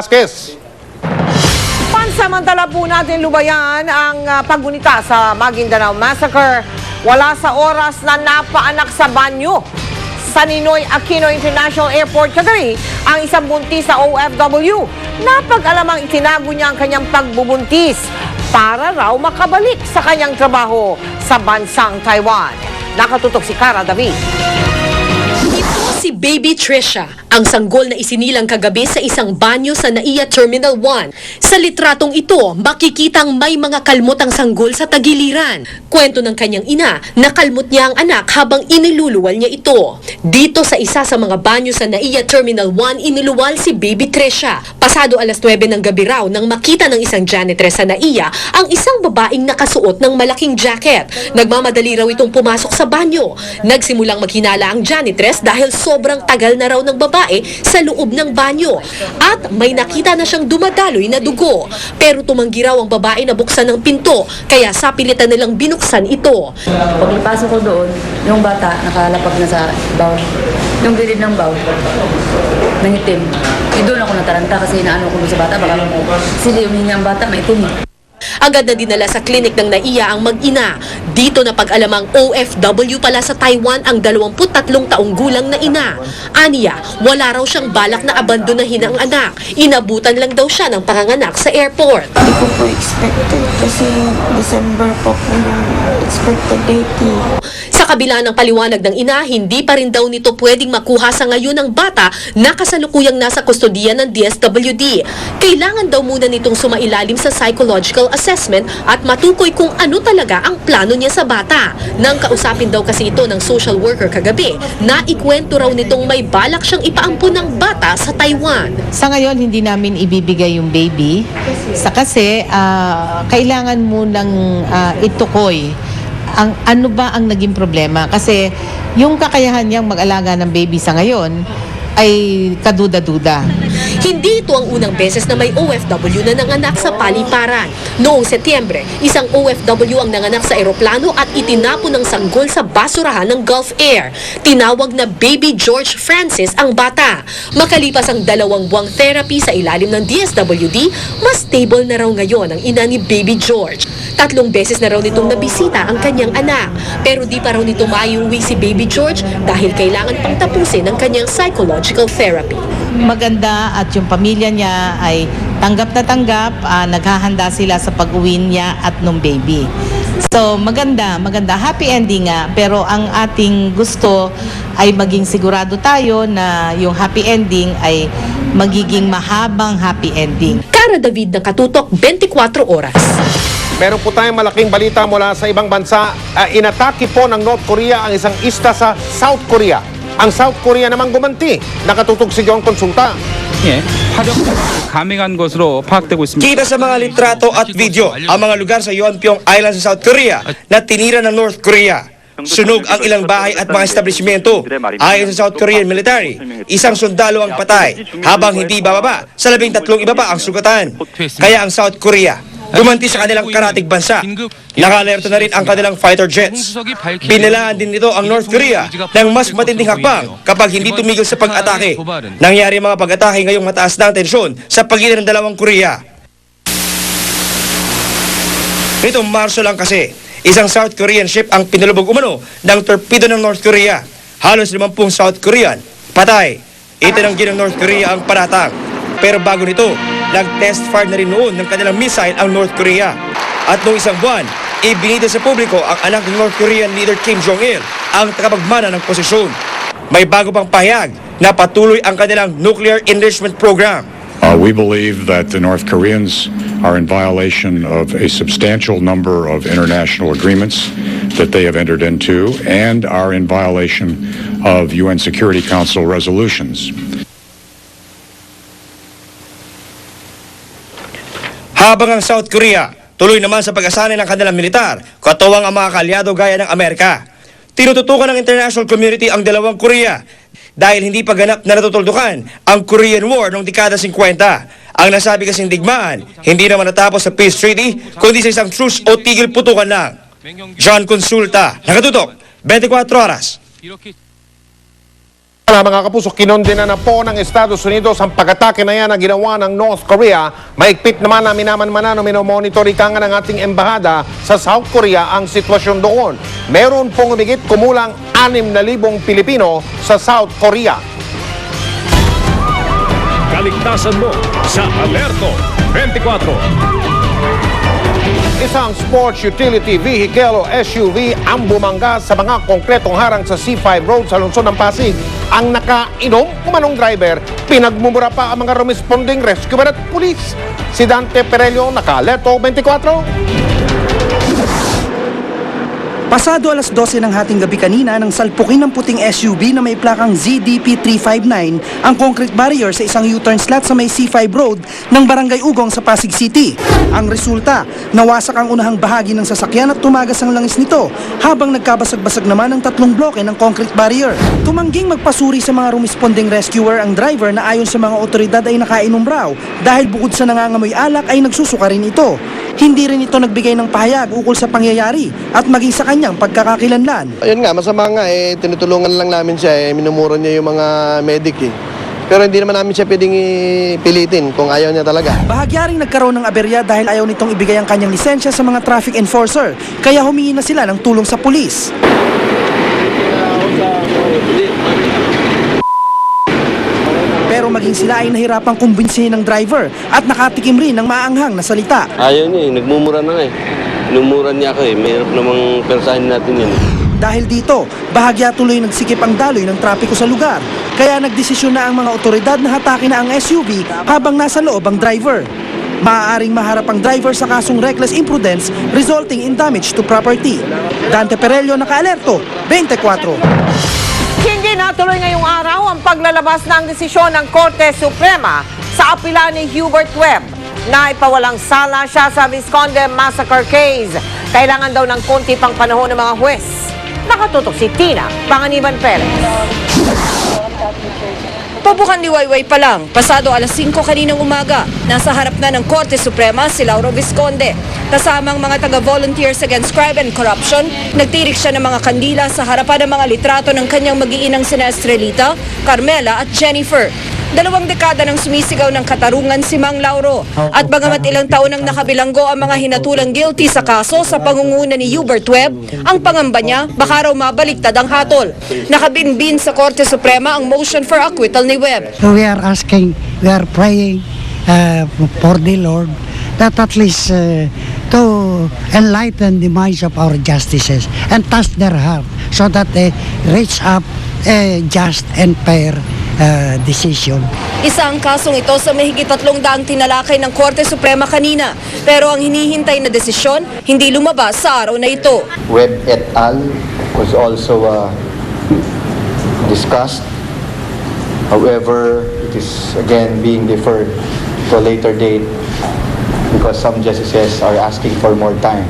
Vasquez. Pansamantala po natin lubayan ang paggunita sa Maguindanao Massacre. Wala sa oras na napaanak sa banyo sa Ninoy Aquino International Airport kagabi ang isang buntis na OFW. Napag-alamang itinago niya ang kanyang pagbubuntis para raw makabalik sa kanyang trabaho sa bansang Taiwan. Nakatutok si Cara David. Si Baby Trisha, ang sanggol na isinilang kagabi sa isang banyo sa NAIA Terminal 1. Sa litratong ito, makikitang may mga kalmot ang sanggol sa tagiliran. Kwento ng kanyang ina, nakalmot niya ang anak habang iniluluwal niya ito. Dito sa isa sa mga banyo sa NAIA Terminal 1, iniluluwal si Baby Trisha. Pasado alas 9 ng gabi raw nang makita ng isang janitress sa NAIA ang isang babaeng nakasuot ng malaking jacket. Nagmamadali raw itong pumasok sa banyo. Nagsimulang maghinala ang janitress dahil sobrang tagal na raw ng babae sa loob ng banyo at may nakita na siyang dumadaloy na dugo. Pero tumanggi raw ang babae na buksan ng pinto kaya sa pilitan nilang binuksan ito. Pagpasok ko doon, yung bata nakalapag na sa bowl. Yung gilid ng bowl, nangitim. Doon ako nataranta kasi inaano ko doon sa bata. Baka sili umihingi ang bata, maitim. Agad na dinala sa klinik ng NAIA ang mag-ina. Dito na pag-alamang OFW pala sa Taiwan ang 23 taong gulang na ina. Aniya, wala raw siyang balak na abandonahin ang anak. Inabutan lang daw siya ng panganganak sa airport. Hindi ko po expected kasi December po yung expected date niya. Sa kabila ng paliwanag ng ina, hindi pa rin daw nito pwedeng makuha sa ngayon ng bata na kasalukuyang nasa kustodiya ng DSWD. Kailangan daw muna nitong sumailalim sa psychological assessment at matukoy kung ano talaga ang plano niya sa bata. Nang kausapin daw kasi ito ng social worker kagabi, na ikwento raw nitong may balak siyang ipaampun ng bata sa Taiwan. Sa ngayon, hindi namin ibibigay yung baby kasi kailangan munang itukoy ang ano ba ang naging problema. Kasi yung kakayahan niyang mag-alaga ng baby sa ngayon ay kaduda-duda. Hindi ito ang unang beses na may OFW na nanganak sa paliparan. Noong Setyembre, isang OFW ang nanganak sa eroplano at itinapon ng sanggol sa basurahan ng Gulf Air. Tinawag na Baby George Francis ang bata. Makalipas ang 2 buwang therapy sa ilalim ng DSWD, mas stable na raw ngayon ang ina ni Baby George. 3 beses na raw nitong nabisita ang kanyang anak. Pero di pa raw nito maiuwi si Baby George dahil kailangan pang tapusin ang kanyang psychological therapy. Maganda at yung pamilya niya ay tanggap na tanggap, naghahanda sila sa pag-uwi niya at nung baby. So maganda, happy ending nga, pero ang ating gusto ay maging sigurado tayo na yung happy ending ay magiging mahabang happy ending. Cara David ng Katutok, 24 oras. Meron po tayong malaking balita mula sa ibang bansa. Inatake po ng North Korea ang isang isla sa South Korea. Ang South Korea naman gumanti. Nakatutok si John Consulta. 가맹한 것으로 파악되고 있습니다. Kita sa mga litrato at video ang mga lugar sa Yeonpyeong Island sa South Korea na tinira ng North Korea. Sunog ang ilang bahay at mga establishmento. Ayon sa South Korean military, isang sundalo ang patay habang hindi bababa sa 13 iba pa ang sugatan. Kaya ang South Korea gumanti sa kanilang karatig bansa. Naka-alerto na rin ang kanilang fighter jets. Pinilaan din nito ang North Korea ng mas matinding hakbang kapag hindi tumigil sa pag-atake. Nangyari mga pag-atake ngayong mataas na ang tensyon sa pagitan ng dalawang Korea. Nitong Marso lang kasi, isang South Korean ship ang pinalubog umano ng torpedo ng North Korea. Halos 50 South Korean patay. Itinanggi ng North Korea ang panatang. Pero bago nito, nag-test fire na rin noon ng kanilang missile ang North Korea. At noong isang buwan, ibinida sa publiko ang anak ng North Korean leader Kim Jong-il, ang tagapagmana ng posisyon. May bago pang pahayag na patuloy ang kanilang nuclear enrichment program. We believe that the North Koreans are in violation of a substantial number of international agreements that they have entered into and are in violation of UN Security Council resolutions. Habang ang South Korea tuloy naman sa pag-asanay ng kanilang militar, katuwang ang mga kaalyado gaya ng Amerika. Tinututukan ng international community ang dalawang Korea dahil hindi pa ganap na natutuldukan ang Korean War noong dekada 50. Ang nasabi kasing digmaan, hindi naman natapos sa peace treaty, kundi sa isang truce o tigil putukan lang. John Consulta, Nakatutok, 24 oras. Wala mga kapuso, kinondena na po ng Estados Unidos ang pag-atake na yan na ginawa ng North Korea. Maigpit naman na minaman-manan o minomonitor ika nga ng ating embahada sa South Korea ang sitwasyon doon. Meron pong umigit kumulang 6,000 Pilipino sa South Korea. Kaligtasan mo sa Alerto 24. Isang sports utility vehicle o SUV ang bumangga sa mga konkretong harang sa C5 Road sa lungsod ng Pasig. Ang nakainom kumanong driver, pinagmumura pa ang mga responding rescuer at pulis. Si Dante Perello, naka-Alerto 24. Pasado alas 12 ng hating gabi kanina nang salpukin ng puting SUV na may plakang ZDP359 ang concrete barrier sa isang U-turn slot sa may C5 Road ng Barangay Ugong sa Pasig City. Ang resulta, nawasak ang unahang bahagi ng sasakyan at tumagas ang langis nito habang nagkabasag-basag naman ang 3 bloke ng concrete barrier. Tumangging magpasuri sa mga responding rescuer ang driver na ayon sa mga otoridad ay nakainom raw dahil bukod sa nangangamoy alak ay nagsusuka rin ito. Hindi rin ito nagbigay ng pahayag ukol sa pangyayari at maging sa kanyang pagkakakilanlan. Ayun nga, masama nga tinutulungan lang namin siya minumura niya yung mga medic Pero hindi naman namin siya pwedeng pilitin kung ayaw niya talaga. Bahagyaring nagkaroon ng aberya dahil ayaw nitong ibigay ang kanyang lisensya sa mga traffic enforcer, kaya humingi na sila ng tulong sa pulis. Pero maging sila ay nahirapang kumbinsihin ng driver at nakatikim rin ng maanghang na salita. Ayaw niya nagmumura na nga Inumura niya ako Mahirap namang persahin natin yan Dahil dito, bahagya tuloy nagsikip ang daloy ng trapiko sa lugar. Kaya nagdesisyon na ang mga otoridad na hatakin na ang SUV habang nasa loob ang driver. Maaaring maharap ang driver sa kasong reckless imprudence resulting in damage to property. Dante Perello, naka-Alerto 24. Hindi natuloy ngayong araw ang paglalabas ng desisyon ng Korte Suprema sa apela ni Hubert Webb na ipawalang sala siya sa Visconde Massacre case. Kailangan daw ng konti pang panahon ng mga huwes. Nakatutok si Tina Panganiban Perez. Pabukan ni Wayway pa lang, pasado alas 5 kaninang umaga, nasa harap na ng Korte Suprema si Lauro Visconde. Kasamang mga taga-volunteers against crime and corruption, nagtirik siya ng mga kandila sa harapan ng mga litrato ng kanyang mag-iinang sina Estrelita, Carmela at Jennifer. 2 dekada nang sumisigaw ng katarungan si Mang Lauro at bagamat ilang taon nang nakabilanggo ang mga hinatulang guilty sa kaso sa pangunguna ni Hubert Webb, ang pangamba niya baka raw mabaliktad ang hatol. Nakabinbin sa Korte Suprema ang motion for acquittal ni Webb. So we are praying for the Lord that at least to enlighten the minds of our justices and touch their heart so that they reach up a just and fair decision. Isa ang kasong ito sa mahigit 300 tinalakay ng Korte Suprema kanina. Pero ang hinihintay na desisyon, hindi lumabas sa araw na ito. Webb et al. Was also discussed. However, it is again being deferred to a later date because some justices are asking for more time.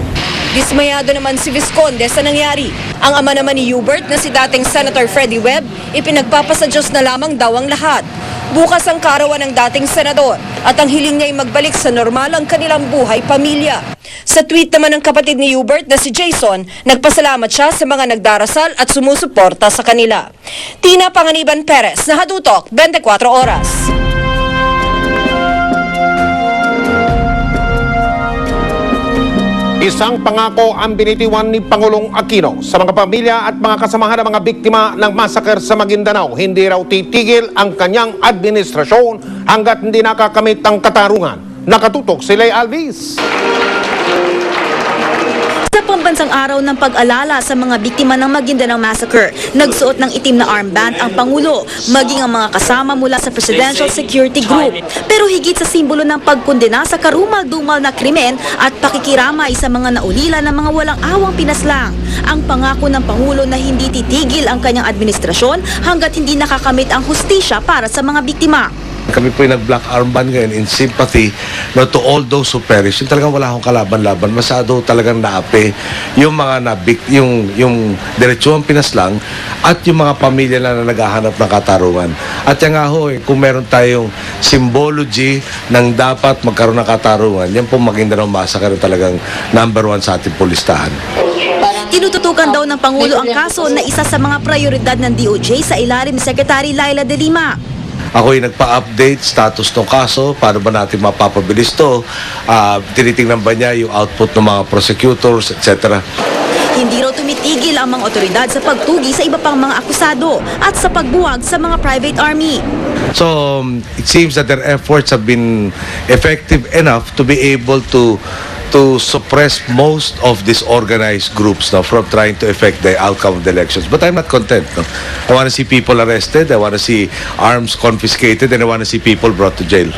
Dismayado naman si Visconde sa nangyari. Ang ama naman ni Hubert na si dating Senator Freddie Webb, ipinagpapasadyos na lamang daw ang lahat. Bukas ang kaarawan ng dating senador at ang hiling niya ay magbalik sa normal ang kanilang buhay pamilya. Sa tweet naman ng kapatid ni Hubert na si Jason, nagpasalamat siya sa mga nagdarasal at sumusuporta sa kanila. Tina Panganiban Perez, Nahadutok, 24 Oras. Isang pangako ang binitiwan ni Pangulong Aquino sa mga pamilya at mga kasamahan ng mga biktima ng massacre sa Maguindanao. Hindi raw titigil ang kanyang administrasyon hanggat hindi nakakamit ang katarungan. Nakatutok si Lay Alvis. Sa pambansang araw ng pag-alala sa mga biktima ng Maguindanao Massacre, nagsuot ng itim na armband ang Pangulo, maging ang mga kasama mula sa Presidential Security Group. Pero higit sa simbolo ng pagkondena sa karumal-dumal na krimen at pakikiramay sa mga naulila ng mga walang awang pinaslang, ang pangako ng Pangulo na hindi titigil ang kanyang administrasyon hanggat hindi nakakamit ang hustisya para sa mga biktima. Kami po yung nag-black armband ngayon in sympathy to all those who perish. Yung talagang wala akong kalaban-laban. Masyado talagang naapi yung mga yung diretsuang pinaslang at yung mga pamilya na naghahanap ng katarungan. At yan nga ho, kung meron tayong symbology ng dapat magkaroon ng katarungan, yan po Maguindanao Massacre talagang #1 sa ating pulistahan. Parang Tinututukan daw ng Pangulo ang kaso na isa sa mga prioridad ng DOJ sa ilalim ni Secretary Laila De Lima. Ako'y nagpa-update status ng kaso, paano ba natin mapapabilis to, tinitingnan ba niya yung output ng mga prosecutors, etc. Hindi raw tumitigil ang mga otoridad sa pagtugi sa iba pang mga akusado at sa pagbuwag sa mga private army. So, it seems that their efforts have been effective enough to be able to suppress most of these organized groups now from trying to affect the outcome of the elections. But I'm not content. No? I want to see people arrested, I want to see arms confiscated, and I want to see people brought to jail.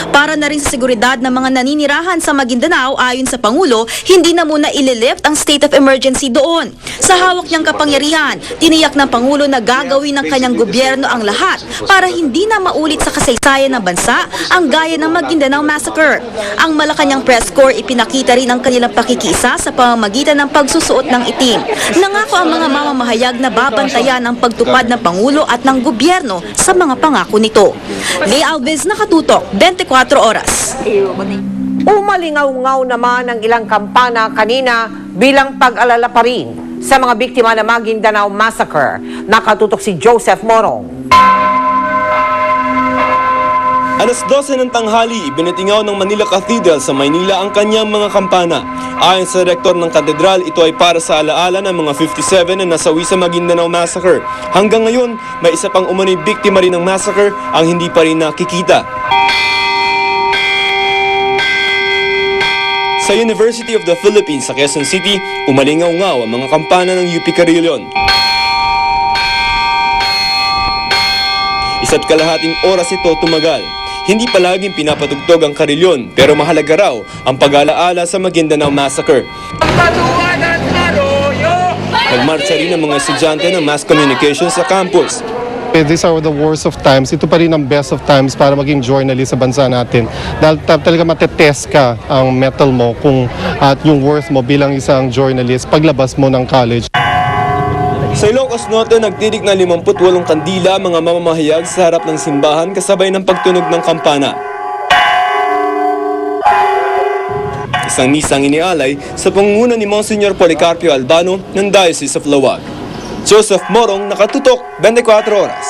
Para na rin sa seguridad ng mga naninirahan sa Maguindanao, ayon sa Pangulo, hindi na muna ililift ang state of emergency doon. Sa hawak niyang kapangyarihan, tiniyak ng Pangulo na gagawin ng kanyang gobyerno ang lahat para hindi na maulit sa kasaysayan ng bansa ang gaya ng Maguindanao Massacre. Ang Malacanang Press Corps ipinakita rin ang kanilang pakikisa sa pamamagitan ng pagsusuot ng itim. Nangako ang mga mamamahayag na babantayan ang pagtupad ng Pangulo at ng gobyerno sa mga pangako nito. Lee Alves, Nakatutok, 24 Oras. Umalingaw-ngaw naman ang ilang kampana kanina bilang pag-alala pa rin sa mga biktima ng Maguindanao Massacre. Nakatutok si Joseph Morong. Alas 12 ng tanghali, ibinatingaw ng Manila Cathedral sa Maynila ang kanyang mga kampana. Ayon sa rektor ng katedral, ito ay para sa alaala ng mga 57 na nasawi sa Maguindanao Massacre. Hanggang ngayon, may isa pang umano'y biktima rin ng massacre ang hindi pa rin nakikita. Sa University of the Philippines sa Quezon City, umalingaw-ngaw ang mga kampana ng UP Carillon. 1.5 oras ito tumagal. Hindi palaging pinapatugtog ang karilyon, pero mahalaga raw ang pag-alaala sa Maguindanao Massacre. Nagmarcha rin ang mga estudyante ng Mass Communication sa campus. These are the worst of times. Ito pa rin ang best of times para maging journalist sa bansa natin. Dahil talaga matetest ka ang mettle mo at yung worth mo bilang isang journalist paglabas mo ng college. Sa Ilocos Norte, nagtirik na 58 kandila ang mga mamamahayag sa harap ng simbahan kasabay ng pagtunog ng kampana. Isang misang inialay sa pangunguna ni Monsignor Policarpio Albano ng Diocese of Laoag. Joseph Morong, Nakatutok, 24 Oras.